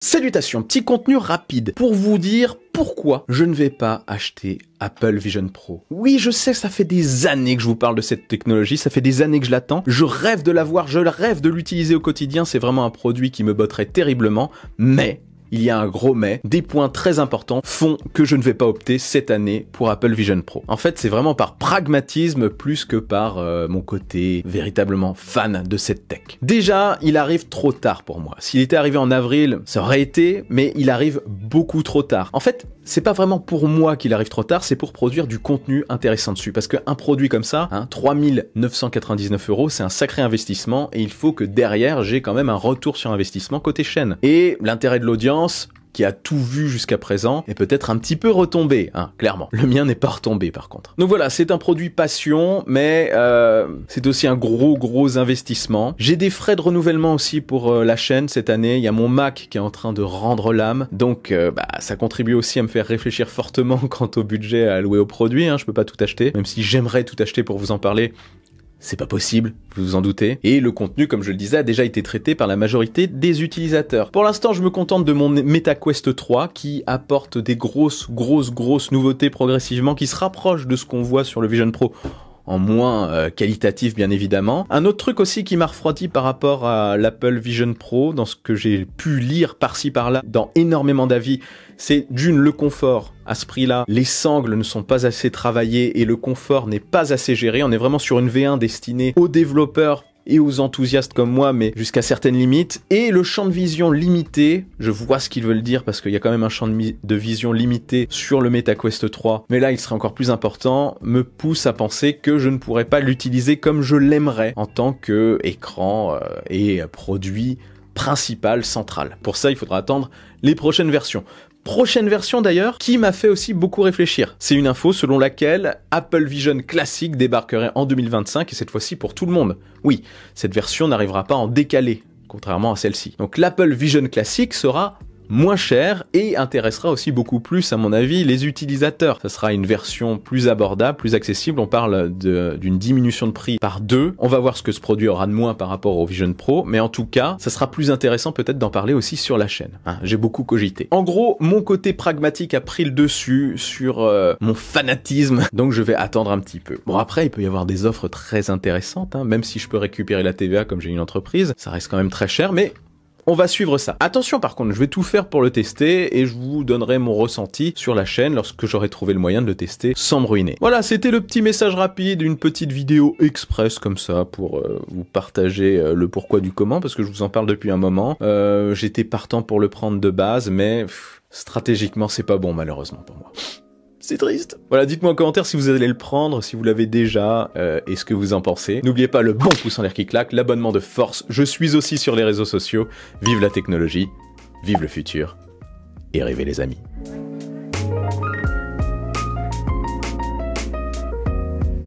Salutations, petit contenu rapide pour vous dire pourquoi je ne vais pas acheter Apple Vision Pro. Oui, je sais, ça fait des années que je vous parle de cette technologie, ça fait des années que je l'attends, je rêve de l'avoir, je rêve de l'utiliser au quotidien, c'est vraiment un produit qui me botterait terriblement, mais... il y a un gros mais, des points très importants font que je ne vais pas opter cette année pour Apple Vision Pro. En fait, c'est vraiment par pragmatisme plus que par mon côté véritablement fan de cette tech. Déjà, il arrive trop tard pour moi. S'il était arrivé en avril, ça aurait été, mais il arrive beaucoup trop tard. En fait, c'est pas vraiment pour moi qu'il arrive trop tard, c'est pour produire du contenu intéressant dessus. Parce qu'un produit comme ça, 3 999 €, c'est un sacré investissement et il faut que derrière, j'ai quand même un retour sur investissement côté chaîne. Et l'intérêt de l'audience, qui a tout vu jusqu'à présent, est peut-être un petit peu retombé, clairement. Le mien n'est pas retombé par contre. Donc voilà, c'est un produit passion, mais c'est aussi un gros investissement. J'ai des frais de renouvellement aussi pour la chaîne cette année. Il y a mon Mac qui est en train de rendre l'âme, donc ça contribue aussi à me faire réfléchir fortement quant au budget à allouer au produit. Je peux pas tout acheter, même si j'aimerais tout acheter pour vous en parler. C'est pas possible, vous vous en doutez. Et le contenu, comme je le disais, a déjà été traité par la majorité des utilisateurs. Pour l'instant, je me contente de mon Meta Quest 3 qui apporte des grosses nouveautés progressivement qui se rapprochent de ce qu'on voit sur le Vision Pro. En moins qualitatif bien évidemment. Un autre truc aussi qui m'a refroidi par rapport à l'Apple Vision Pro, dans ce que j'ai pu lire par-ci par-là, dans énormément d'avis, c'est le confort. À ce prix-là, les sangles ne sont pas assez travaillées et le confort n'est pas assez géré. On est vraiment sur une V1 destinée aux développeurs et aux enthousiastes comme moi, mais jusqu'à certaines limites. Et le champ de vision limité, je vois ce qu'ils veulent dire parce qu'il y a quand même un champ de vision limité sur le Meta Quest 3, mais là il serait encore plus important, me pousse à penser que je ne pourrais pas l'utiliser comme je l'aimerais en tant que écran et produit principal, central. Pour ça, il faudra attendre les prochaines versions. Prochaine version d'ailleurs, qui m'a fait aussi beaucoup réfléchir. C'est une info selon laquelle Apple Vision classique débarquerait en 2025 et cette fois-ci pour tout le monde. Oui, cette version n'arrivera pas en décalé, contrairement à celle-ci. Donc l'Apple Vision classique sera moins cher et intéressera aussi beaucoup plus, à mon avis, les utilisateurs. Ça sera une version plus abordable, plus accessible. On parle d'une diminution de prix par 2. On va voir ce que ce produit aura de moins par rapport au Vision Pro, mais en tout cas, ça sera plus intéressant peut-être d'en parler aussi sur la chaîne. J'ai beaucoup cogité. En gros, mon côté pragmatique a pris le dessus sur mon fanatisme, donc je vais attendre un petit peu. Bon, après, il peut y avoir des offres très intéressantes, même si je peux récupérer la TVA comme j'ai une entreprise, ça reste quand même très cher, mais on va suivre ça. Attention par contre, je vais tout faire pour le tester et je vous donnerai mon ressenti sur la chaîne lorsque j'aurai trouvé le moyen de le tester sans me ruiner. Voilà, c'était le petit message rapide, une petite vidéo express comme ça pour vous partager le pourquoi du comment parce que je vous en parle depuis un moment. J'étais partant pour le prendre de base, mais stratégiquement c'est pas bon malheureusement pour moi. C'est triste. Voilà, dites-moi en commentaire si vous allez le prendre, si vous l'avez déjà, et ce que vous en pensez. N'oubliez pas le bon pouce en l'air qui claque, l'abonnement de force. Je suis aussi sur les réseaux sociaux. Vive la technologie, vive le futur, et rêvez les amis.